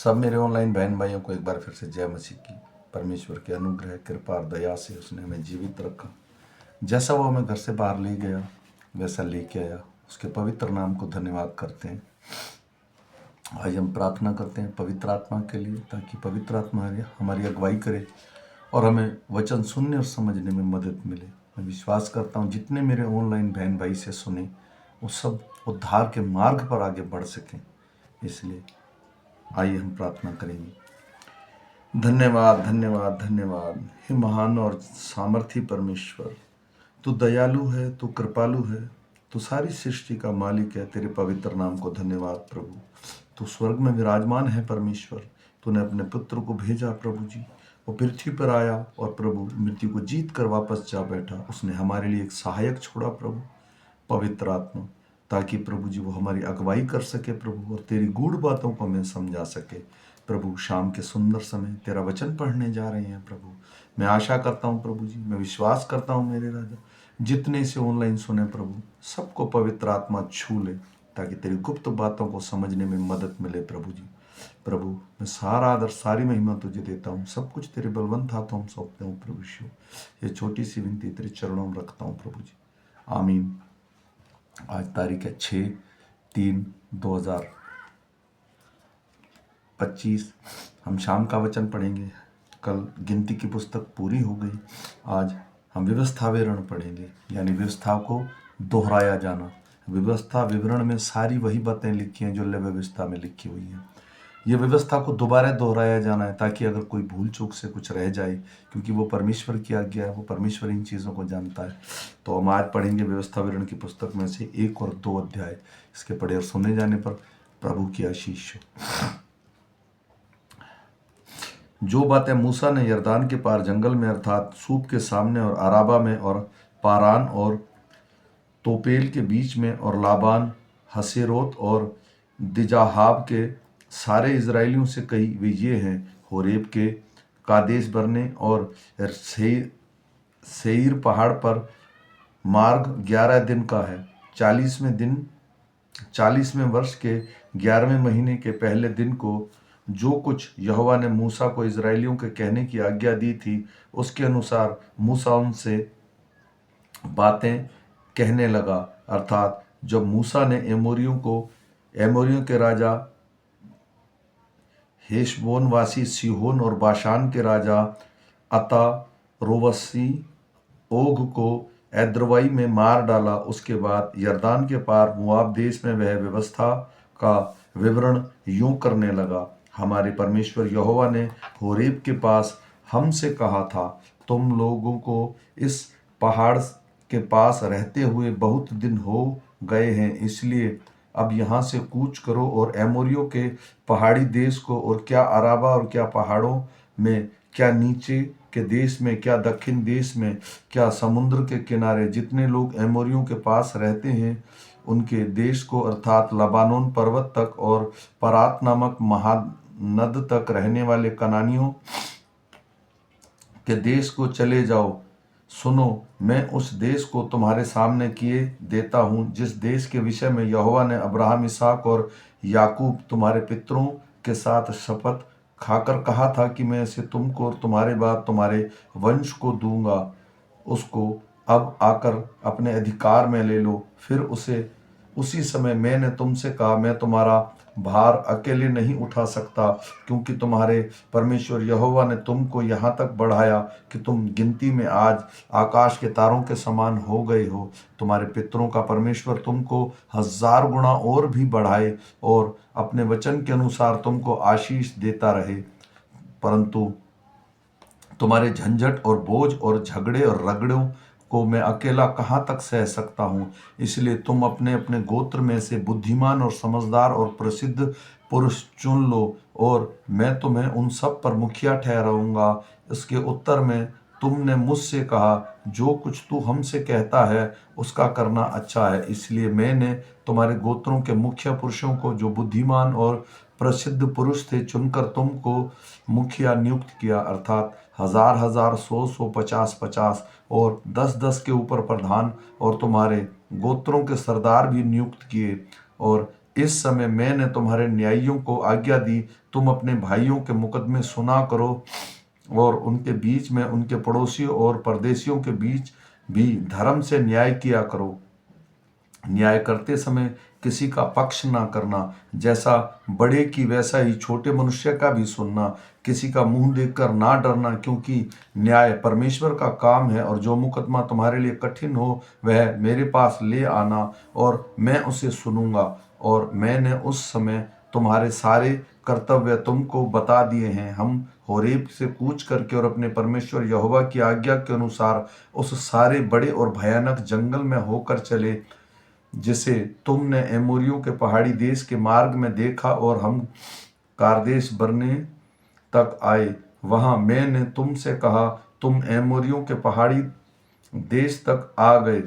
सब मेरे ऑनलाइन बहन भाइयों को एक बार फिर से जय मसीह की। परमेश्वर के अनुग्रह कृपा और दया से उसने हमें जीवित रखा। जैसा वो हमें घर से बाहर ले गया वैसा लेके आया। उसके पवित्र नाम को धन्यवाद करते हैं। आज हम प्रार्थना करते हैं पवित्र आत्मा के लिए, ताकि पवित्र आत्मा हमारी अगुवाई करे और हमें वचन सुनने और समझने में मदद मिले। मैं विश्वास करता हूँ जितने मेरे ऑनलाइन बहन भाई से सुने वो सब उद्धार के मार्ग पर आगे बढ़ सकें। इसलिए आइए हम प्रार्थना करेंगे। धन्यवाद धन्यवाद धन्यवाद हे महान और सामर्थी परमेश्वर, तू दयालु है, तू कृपालु है, तू सारी सृष्टि का मालिक है। तेरे पवित्र नाम को धन्यवाद प्रभु। तू स्वर्ग में विराजमान है परमेश्वर। तूने अपने पुत्र को भेजा प्रभु जी, वो पृथ्वी पर आया और प्रभु मृत्यु को जीत कर वापस जा बैठा। उसने हमारे लिए एक सहायक छोड़ा प्रभु, पवित्र आत्मा, ताकि प्रभु जी वो हमारी अगुवाई कर सके प्रभु, और तेरी गूढ़ बातों को हमें समझा सके प्रभु। शाम के सुंदर समय तेरा वचन पढ़ने जा रहे हैं प्रभु। मैं आशा करता हूँ प्रभु जी, मैं विश्वास करता हूँ मेरे राजा, जितने से ऑनलाइन सुने प्रभु सबको पवित्र आत्मा छू ले, ताकि तेरी गुप्त बातों को समझने में मदद मिले प्रभु जी। प्रभु मैं सारा आदर सारी महिमा तुझे देता हूँ, सब कुछ तेरे बलवंत हाथों हम सौंपते हूँ प्रभु यीशु। ये छोटी सी विनती तेरे चरणों में रखता हूँ प्रभु जी, आमीन। आज तारीख है 6/3/2025। हम शाम का वचन पढ़ेंगे। कल गिनती की पुस्तक पूरी हो गई। आज हम व्यवस्था विवरण पढ़ेंगे, यानी व्यवस्था को दोहराया जाना। व्यवस्था विवरण में सारी वही बातें लिखी हैं जो लय व्यवस्था में लिखी हुई हैं। ये व्यवस्था को दोबारा दोहराया जाना है, ताकि अगर कोई भूल चूक से कुछ रह जाए, क्योंकि वो परमेश्वर की आज्ञा है, वो परमेश्वर इन चीज़ों को जानता है। तो हम आज पढ़ेंगे व्यवस्था विवरण की पुस्तक में से 1 और 2 अध्याय। इसके पढ़े और सुने जाने पर प्रभु की आशीष हो। जो बातें मूसा ने यरदान के पार जंगल में अर्थात सूप के सामने और अराबा में और पारान और तोपेल के बीच में और लाबान, हसेरोत और दिजाहाब के सारे इजराइलियों से कही वे ये हैं। होरेब के कादेश बरने और सेईर पहाड़ पर मार्ग 11 दिन का है। 40वें वर्ष के 11वें महीने के पहले दिन को जो कुछ यहोवा ने मूसा को इजराइलियों के कहने की आज्ञा दी थी, उसके अनुसार मूसा उनसे बातें कहने लगा। अर्थात जब मूसा ने एमोरियों के राजा हेशबोन वासी सीहोन और बाशान के राजा अता रोवसी ओग को एद्रवाई में मार डाला। उसके बाद यरदान के पार मुआब देश में वह व्यवस्था का विवरण यूं करने लगा। हमारे परमेश्वर यहोवा ने होरेब के पास हमसे कहा था, तुम लोगों को इस पहाड़ के पास रहते हुए बहुत दिन हो गए हैं, इसलिए अब यहाँ से कूच करो और एमोरियों के पहाड़ी देश को, और क्या अराबा और क्या पहाड़ों में, क्या नीचे के देश में, क्या दक्षिण देश में, क्या समुद्र के किनारे जितने लोग एमोरियों के पास रहते हैं उनके देश को, अर्थात लबानोन पर्वत तक और परात नामक महानद तक रहने वाले कनानियों के देश को चले जाओ। सुनो, मैं उस देश को तुम्हारे सामने किए देता हूँ, जिस देश के विषय में यहोवा ने अब्राहम, इसहाक और याकूब तुम्हारे पितरों के साथ शपथ खाकर कहा था कि मैं इसे तुमको और तुम्हारे बाद तुम्हारे वंश को दूंगा। उसको अब आकर अपने अधिकार में ले लो। फिर उसी समय मैंने तुमसे कहा, मैं तुम्हारा भार अकेले नहीं उठा सकता, क्योंकि तुम्हारे परमेश्वर यहोवा ने तुमको यहाँ तक बढ़ाया कि तुम गिनती में आज आकाश के तारों के समान हो गए हो। तुम्हारे पितरों का परमेश्वर तुमको 1000 गुना और भी बढ़ाए और अपने वचन के अनुसार तुमको आशीष देता रहे। परंतु तुम्हारे झंझट और बोझ और झगड़े और रगड़ों को मैं अकेला कहाँ तक सह सकता हूँ। इसलिए तुम अपने अपने गोत्र में से बुद्धिमान और समझदार और प्रसिद्ध पुरुष चुन लो, और मैं तुम्हें उन सब पर मुखिया ठहराऊंगा। इसके उत्तर में तुमने मुझसे कहा, जो कुछ तू हमसे कहता है उसका करना अच्छा है। इसलिए मैंने तुम्हारे गोत्रों के मुखिया पुरुषों को, जो बुद्धिमान और प्रसिद्ध पुरुष थे, चुनकर तुमको मुखिया नियुक्त किया, अर्थात 1000 100 50 और 10 के ऊपर प्रधान, और तुम्हारे गोत्रों के सरदार भी नियुक्त किए। और इस समय मैंने तुम्हारे न्यायियों को आज्ञा दी, तुम अपने भाइयों के मुकदमे सुना करो और उनके बीच में, उनके पड़ोसियों और परदेशियों के बीच भी धर्म से न्याय किया करो। न्याय करते समय किसी का पक्ष ना करना, जैसा बड़े की वैसा ही छोटे मनुष्य का भी सुनना। किसी का मुंह देखकर ना डरना, क्योंकि न्याय परमेश्वर का काम है। और जो मुकदमा तुम्हारे लिए कठिन हो वह मेरे पास ले आना और मैं उसे सुनूंगा। और मैंने उस समय तुम्हारे सारे कर्तव्य तुमको बता दिए हैं। हम होरेब से कूच करके और अपने परमेश्वर यहोवा की आज्ञा के अनुसार उस सारे बड़े और भयानक जंगल में होकर चले, जिसे तुमने एमोरियों के पहाड़ी देश के मार्ग में देखा, और हम कारदेश बरने तक आए। वहां मैंने तुमसे कहा, तुम एमोरियों के पहाड़ी देश तक आ गए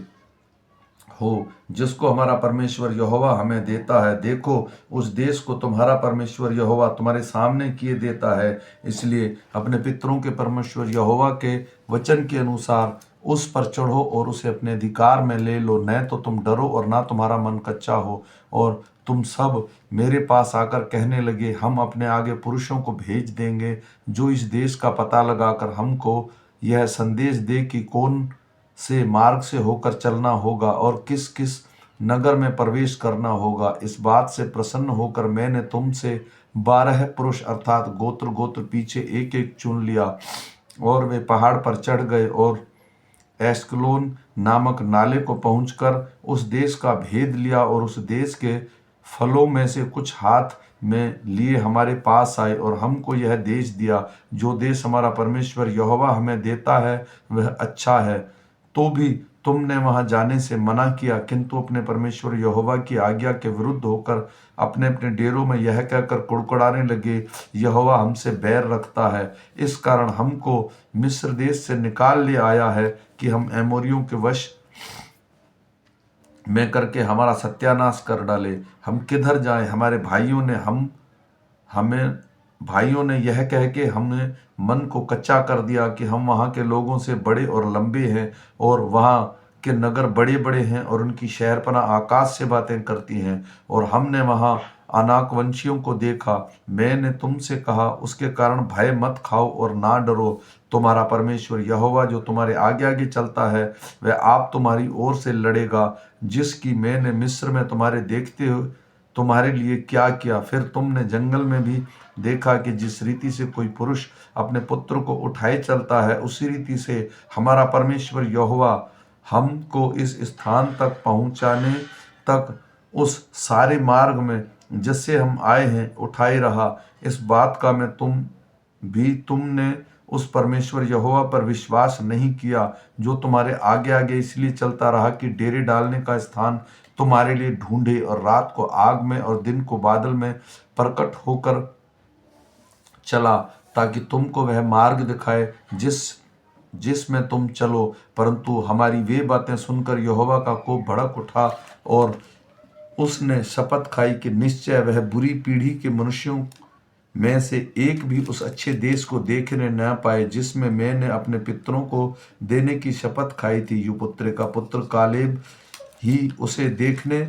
हो, जिसको हमारा परमेश्वर यहोवा हमें देता है। देखो, उस देश को तुम्हारा परमेश्वर यहोवा तुम्हारे सामने किए देता है। इसलिए अपने पितरों के परमेश्वर यहोवा के वचन के अनुसार उस पर चढ़ो और उसे अपने अधिकार में ले लो। न तो तुम डरो और ना तुम्हारा मन कच्चा हो। और तुम सब मेरे पास आकर कहने लगे, हम अपने आगे पुरुषों को भेज देंगे, जो इस देश का पता लगाकर हमको यह संदेश दे कि कौन से मार्ग से होकर चलना होगा और किस किस नगर में प्रवेश करना होगा। इस बात से प्रसन्न होकर मैंने तुमसे 12 पुरुष अर्थात गोत्र गोत्र पीछे एक एक चुन लिया, और वे पहाड़ पर चढ़ गए और एस्कलोन नामक नाले को पहुंचकर उस देश का भेद लिया, और उस देश के फलों में से कुछ हाथ में लिए हमारे पास आए और हमको यह देश दिया। जो देश हमारा परमेश्वर यहोवा हमें देता है वह अच्छा है। तो भी तुमने वहां जाने से मना किया, किंतु अपने परमेश्वर यहोवा की आज्ञा के विरुद्ध होकर अपने अपने डेरों में यह कहकर कुड़कुड़ाने लगे, यहोवा हमसे बैर रखता है। इस कारण हमको मिस्र देश से निकाल ले आया है कि हम एमोरियों के वश में करके हमारा सत्यानाश कर डाले। हम किधर जाएं? हमें भाइयों ने यह कह के हमें मन को कच्चा कर दिया कि हम वहाँ के लोगों से बड़े और लंबे हैं, और वहाँ के नगर बड़े बड़े हैं, और उनकी शहरपना आकाश से बातें करती हैं। और हमने वहाँ अनाकवंशियों को देखा। मैंने तुमसे कहा, उसके कारण भय मत खाओ और ना डरो। तुम्हारा परमेश्वर यहोवा जो तुम्हारे आगे आगे चलता है, वह आप तुम्हारी ओर से लड़ेगा, जिसकी मैंने मिस्र में तुम्हारे देखते हुए तुम्हारे लिए क्या किया। फिर तुमने जंगल में भी देखा कि जिस रीति से कोई पुरुष अपने पुत्र को उठाए चलता है, उसी रीति से हमारा परमेश्वर यहोवा हमको इस स्थान तक पहुंचाने तक उस सारे मार्ग में जिससे हम आए हैं उठाए रहा। इस बात का मैं तुमने उस परमेश्वर यहोवा पर विश्वास नहीं किया, जो तुम्हारे आगे आगे इसलिए चलता रहा कि डेरे डालने का स्थान तुम्हारे लिए ढूंढे, और रात को आग में और दिन को बादल में प्रकट होकर चला, ताकि तुमको वह मार्ग दिखाए जिसमें तुम चलो। परंतु हमारी वे बातें सुनकर यहोवा का कोप भड़क उठा, और उसने शपथ खाई कि निश्चय वह बुरी पीढ़ी के मनुष्यों में से एक भी उस अच्छे देश को देखने न पाए, जिसमें मैंने अपने पितरों को देने की शपथ खाई थी। युपुत्रे का पुत्र कालेब ही उसे देखने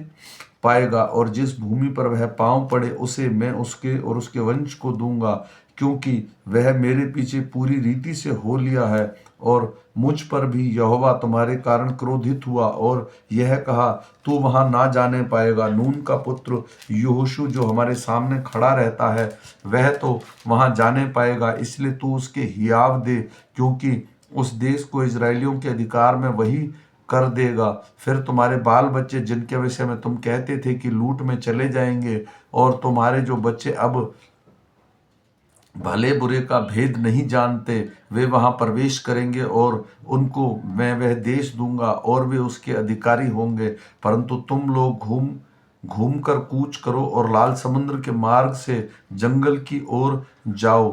पाएगा, और जिस भूमि पर वह पांव पड़े उसे मैं उसके और उसके वंश को दूंगा, क्योंकि वह मेरे पीछे पूरी रीति से हो लिया है। और मुझ पर भी यहोवा तुम्हारे कारण क्रोधित हुआ और यह कहा, तू वहां ना जाने पाएगा। नून का पुत्र यहोशू जो हमारे सामने खड़ा रहता है, वह तो वहां जाने पाएगा, इसलिए तू उसके हियाव दे, क्योंकि उस देश को इजरायलियों के अधिकार में वही कर देगा। फिर तुम्हारे बाल बच्चे, जिनके विषय में तुम कहते थे कि लूट में चले जाएंगे, और तुम्हारे जो बच्चे अब भले बुरे का भेद नहीं जानते, वे वहां प्रवेश करेंगे, और उनको मैं वह देश दूंगा और वे उसके अधिकारी होंगे। परंतु तुम लोग घूम घूम कर कूच करो और लाल समुद्र के मार्ग से जंगल की ओर जाओ।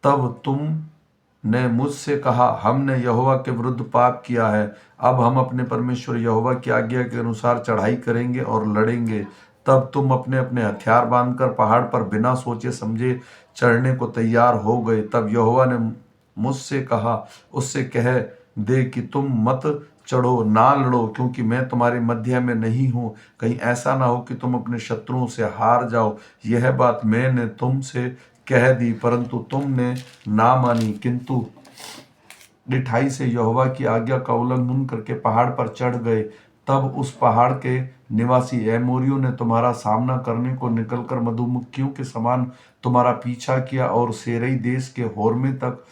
तब तुमने मुझसे कहा, हमने यहोवा के विरुद्ध पाप किया है। अब हम अपने परमेश्वर यहोवा की आज्ञा के अनुसार चढ़ाई करेंगे और लड़ेंगे। तब तुम अपने अपने हथियार बांधकर पहाड़ पर बिना सोचे समझे चढ़ने को तैयार हो गए। तब यहोवा ने मुझसे कहा, उससे कह दे कि तुम मत चढ़ो, ना लड़ो, क्योंकि मैं तुम्हारे मध्य में नहीं हूँ। कहीं ऐसा ना हो कि तुम अपने शत्रुओं से हार जाओ। यह बात मैंने तुमसे कह दी, परंतु तुमने ना मानी, किंतु डिठाई से यहोवा की आज्ञा का उल्लंघन करके पहाड़ पर चढ़ गए। तब उस पहाड़ के निवासी एमोरियों ने तुम्हारा सामना करने को निकलकर मधुमक्खियों के समान तुम्हारा पीछा किया और सेरई देश के होर्मे तक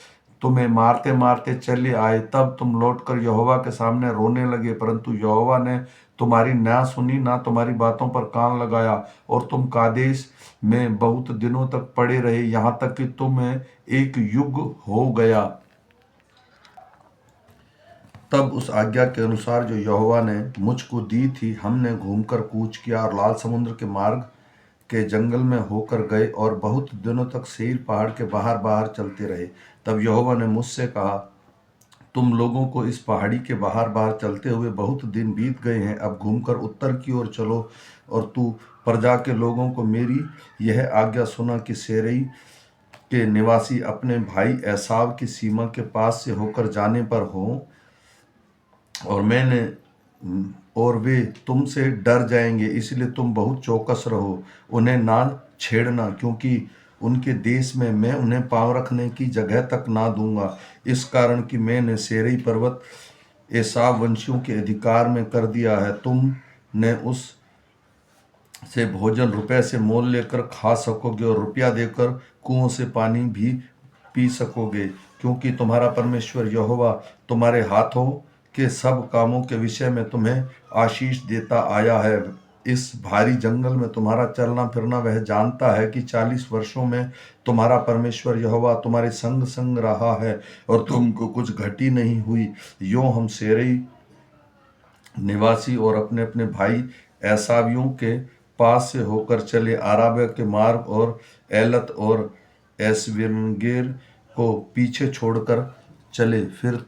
तुम्हें मारते मारते चले आए। तब तुम लौटकर यहोवा के सामने रोने लगे, परंतु यहोवा ने तुम्हारी ना सुनी, ना तुम्हारी बातों पर कान लगाया, और तुम कादेश में बहुत दिनों तक पड़े रहे, यहाँ तक कि तुम्हें एक युग हो गया। तब उस आज्ञा के अनुसार जो यहोवा ने मुझको दी थी, हमने घूमकर कूच किया और लाल समुद्र के मार्ग के जंगल में होकर गए और बहुत दिनों तक सेईर पहाड़ के बाहर बाहर चलते रहे। तब यहोवा ने मुझसे कहा, तुम लोगों को इस पहाड़ी के बाहर बाहर चलते हुए बहुत दिन बीत गए हैं। अब घूमकर उत्तर की ओर चलो, और तू प्रजा के लोगों को मेरी यह आज्ञा सुना कि सेरई के निवासी अपने भाई एसाव की सीमा के पास से होकर जाने पर हों, और वे तुमसे डर जाएंगे, इसलिए तुम बहुत चौकस रहो। उन्हें ना छेड़ना, क्योंकि उनके देश में मैं उन्हें पाँव रखने की जगह तक ना दूंगा, इस कारण कि मैंने सेरई पर्वत एसाव वंशियों के अधिकार में कर दिया है। तुमने उस से भोजन रुपए से मोल लेकर खा सकोगे, और रुपया देकर कुओं से पानी भी पी सकोगे, क्योंकि तुम्हारा परमेश्वर यहोवा तुम्हारे हाथों के सब कामों के विषय में तुम्हें आशीष देता आया है। इस भारी जंगल में तुम्हारा चलना फिरना वह जानता है कि 40 वर्षों में तुम्हारा परमेश्वर यहोवा तुम्हारे संग संग रहा है, और तुमको कुछ घटी नहीं हुई। यों हम सेरई निवासी और अपने अपने भाई एसावियों के पास से होकर चले, आराबा के मार्ग और एलत और एसविनगेर को पीछे छोड़कर चले। फिर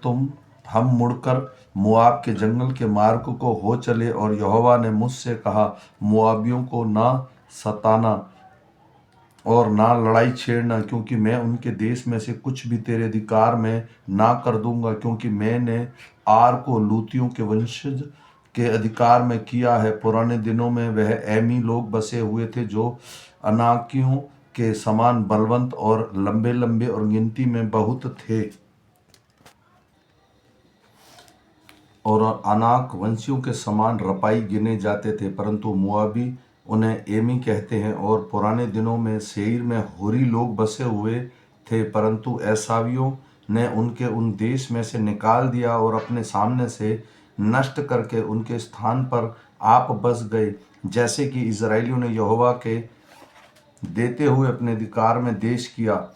हम मुड़कर मोआब के जंगल के मार्ग को हो चले, और यहोवा ने मुझसे कहा, मोआबियों को ना सताना और ना लड़ाई छेड़ना, क्योंकि मैं उनके देश में से कुछ भी तेरे अधिकार में ना कर दूंगा, क्योंकि मैंने आर को लूतियों के वंशज के अधिकार में किया है। पुराने दिनों में वह एमी लोग बसे हुए थे, जो अनाकियों के समान बलवंत और लंबे लंबे और गिनती में बहुत थे, और अनाक वंशियों के समान रपाई गिने जाते थे, परंतु मोआबी उन्हें एमी कहते हैं। और पुराने दिनों में सेईर में होरी लोग बसे हुए थे, परंतु एसावियों ने उनके उन देश में से निकाल दिया और अपने सामने से नष्ट करके उनके स्थान पर आप बस गए, जैसे कि इजराइलियों ने यहोवा के देते हुए अपने अधिकार में देश किया।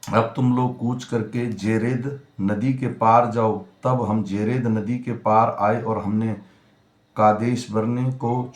अब तुम लोग कूच करके जेरेद नदी के पार जाओ। तब हम जेरेद नदी के पार आए, और हमने कादेश बरने को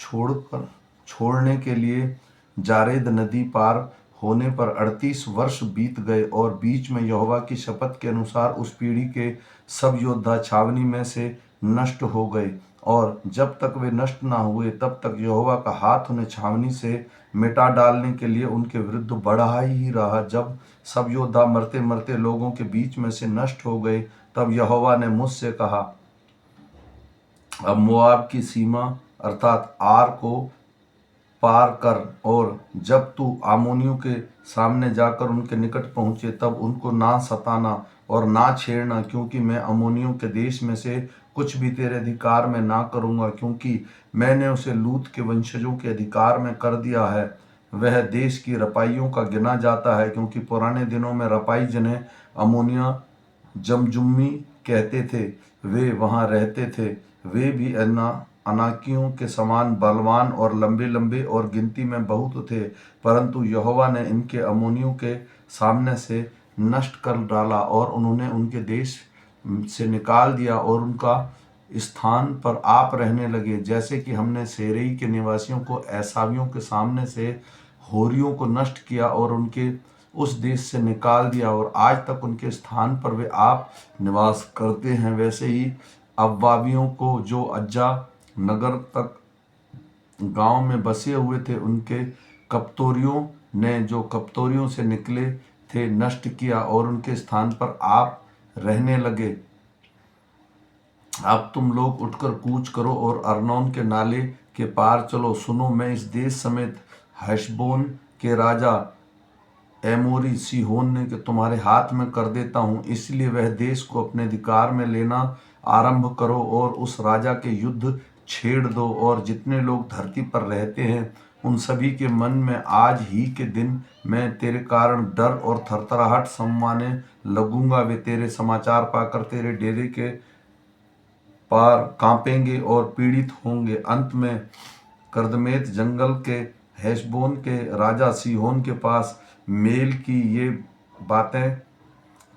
छोड़ने के लिए जारेद नदी पार होने पर 38 वर्ष बीत गए, और बीच में यहोवा की शपथ के अनुसार उस पीढ़ी के सब योद्धा छावनी में से नष्ट हो गए। और जब तक वे नष्ट ना हुए, तब तक यहोवा का हाथ उन्हें छावनी से मिटा डालने के लिए उनके विरुद्ध बढ़ा ही रहा। जब सब योद्धा मरते मरते लोगों के बीच में से नष्ट हो गए, तब यहोवा ने मुझसे कहा, अब मोआब की सीमा अर्थात आर को पार कर, और जब तू आमोनियों के सामने जाकर उनके निकट पहुँचे, तब उनको ना सताना और ना छेड़ना, क्योंकि मैं अमोनियों के देश में से कुछ भी तेरे अधिकार में ना करूँगा, क्योंकि मैंने उसे लूत के वंशजों के अधिकार में कर दिया है। वह देश की रपाइयों का गिना जाता है, क्योंकि पुराने दिनों में रपाई जिन्हें अमोनिया जमजुम्मी कहते थे, वे वहाँ रहते थे। वे भी अनाकियों के समान बलवान और लंबे लंबे और गिनती में बहुत थे, परंतु यहोवा ने इनके अमोनियों के सामने से नष्ट कर डाला, और उन्होंने उनके देश से निकाल दिया और उनका स्थान पर आप रहने लगे, जैसे कि हमने सेरई के निवासियों को एसावियों के सामने से होरियों को नष्ट किया और उनके उस देश से निकाल दिया, और आज तक उनके स्थान पर वे आप निवास करते हैं। वैसे ही अव्वाबियों को, जो अज्जा नगर तक गांव में बसे हुए थे, उनके कप्तोरियों ने जो कप्तोरियों से निकले थे नष्ट किया, और उनके स्थान पर आप रहने लगे। अब तुम लोग उठकर कूच करो और अर्नोन के नाले के पार चलो। सुनो, मैं इस देश समेत हेशबोन के राजा एमोरी सीहोन ने तुम्हारे हाथ में कर देता हूँ। इसलिए वह देश को अपने अधिकार में लेना आरंभ करो और उस राजा के युद्ध छेड़ दो। और जितने लोग धरती पर रहते हैं उन सभी के मन में आज ही के दिन मैं तेरे कारण डर और थरथराहट समाने लगूंगा। वे तेरे समाचार पाकर तेरे डेरे के पार कांपेंगे और पीड़ित होंगे। अंत में कर्दमेत जंगल के हेशबोन के राजा सीहोन के पास मेल की ये बातें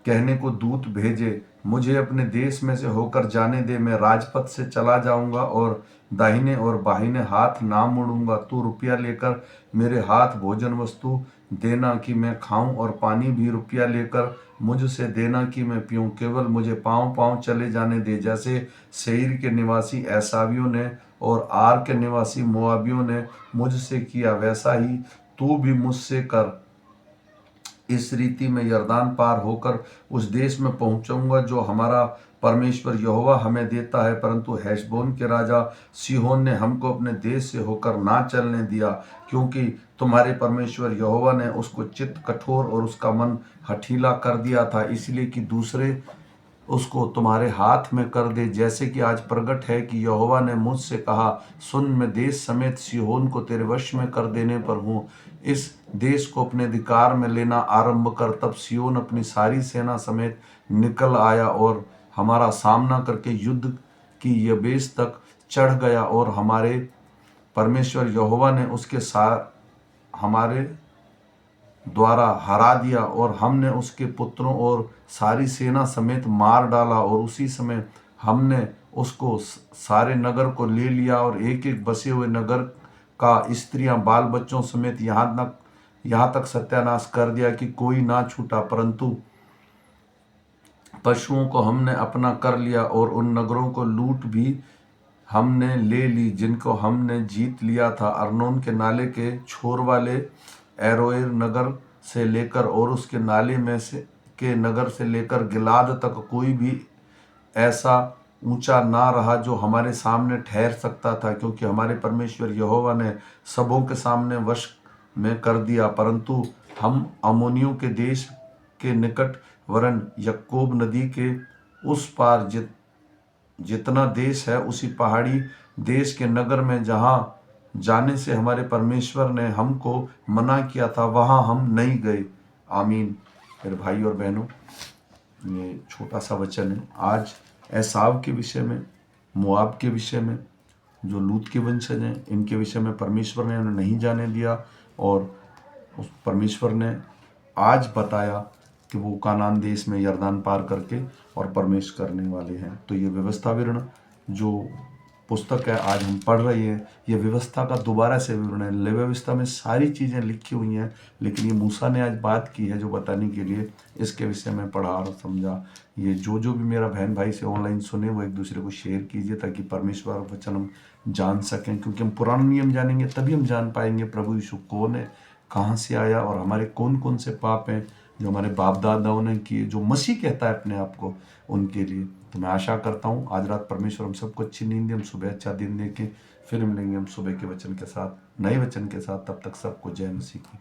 कहने को दूत भेजे, मुझे अपने देश में से होकर जाने दे। मैं राजपथ से चला जाऊंगा और दाहिने और बाहिने हाथ ना मुड़ूंगा। तू रुपया लेकर मेरे हाथ भोजन वस्तु देना कि मैं खाऊं, और पानी भी रुपया लेकर मुझसे देना कि मैं पीऊं। केवल मुझे पांव पांव चले जाने दे, जैसे सेईर के निवासी एसावियों ने और आर के निवासी मोआबियों ने मुझसे किया, वैसा ही तू भी मुझसे कर। इस रीति में यरदान पार होकर उस देश में पहुंचूंगा जो हमारा परमेश्वर यहोवा हमें देता है। परंतु हेशबोन के राजा सीहोन ने हमको अपने देश से होकर ना चलने दिया, क्योंकि तुम्हारे परमेश्वर यहोवा ने उसको चित्त कठोर और उसका मन हठीला कर दिया था, इसलिए कि दूसरे उसको तुम्हारे हाथ में कर दे। जैसे कि आज प्रगट है कि यहोवा ने मुझसे कहा, सुन, मैं देश समेत सीहोन को तेरे वश में कर देने पर हूँ। इस देश को अपने अधिकार में लेना आरंभ कर। तब सीहोन अपनी सारी सेना समेत निकल आया और हमारा सामना करके युद्ध की यबेस तक चढ़ गया, और हमारे परमेश्वर यहोवा ने उसके हमारे द्वारा हरा दिया, और हमने उसके पुत्रों और सारी सेना समेत मार डाला। और उसी समय हमने उसको सारे नगर को ले लिया, और एक एक बसे हुए नगर का स्त्रियां बाल बच्चों समेत यहाँ तक सत्यानाश कर दिया कि कोई ना छूटा। परंतु पशुओं को हमने अपना कर लिया, और उन नगरों को लूट भी हमने ले ली जिनको हमने जीत लिया था। अर्नोन के नाले के छोर वाले एरोएर नगर से लेकर और उसके नाले में से के नगर से लेकर गिलाद तक कोई भी ऐसा ऊंचा ना रहा जो हमारे सामने ठहर सकता था, क्योंकि हमारे परमेश्वर यहोवा ने सबों के सामने वश में कर दिया। परंतु हम अम्मोनियों के देश के निकट वरन यक्कोब नदी के उस पार जितना देश है, उसी पहाड़ी देश के नगर में जहाँ जाने से हमारे परमेश्वर ने हमको मना किया था, वहाँ हम नहीं गए। आमीन। मेरे भाई और बहनों, ये छोटा सा वचन है आज एसाव के विषय में, मोआब के विषय में, जो लूत के वंशज हैं, इनके विषय में परमेश्वर ने उन्हें नहीं जाने दिया, और उस परमेश्वर ने आज बताया कि वो कानान देश में यरदान पार करके और प्रवेश करने वाले हैं। तो ये व्यवस्था विवरण जो पुस्तक है आज हम पढ़ रहे हैं, ये व्यवस्था का दोबारा से विवरण है। लेवी व्यवस्था में सारी चीज़ें लिखी हुई हैं, लेकिन ये मूसा ने आज बात की है जो बताने के लिए इसके विषय में पढ़ा और समझा। ये जो भी मेरा बहन भाई से ऑनलाइन सुने वो एक दूसरे को शेयर कीजिए, ताकि परमेश्वर वचन हम जान सकें, क्योंकि हम पुराना नियम जानेंगे तभी हम जान पाएंगे प्रभु यीशु कौन है, कहाँ से आया, और हमारे कौन कौन से पाप हैं जो हमारे बाप दादाओं ने किए, जो मसीह कहता है अपने आप को, उनके लिए। तो मैं आशा करता हूँ आज रात परमेश्वर हम सबको अच्छी नींद दे, हम सुबह अच्छा दिन देके फिर मिलेंगे हम सुबह के वचन के साथ, नए वचन के साथ। तब तक सबको जय मसीह की।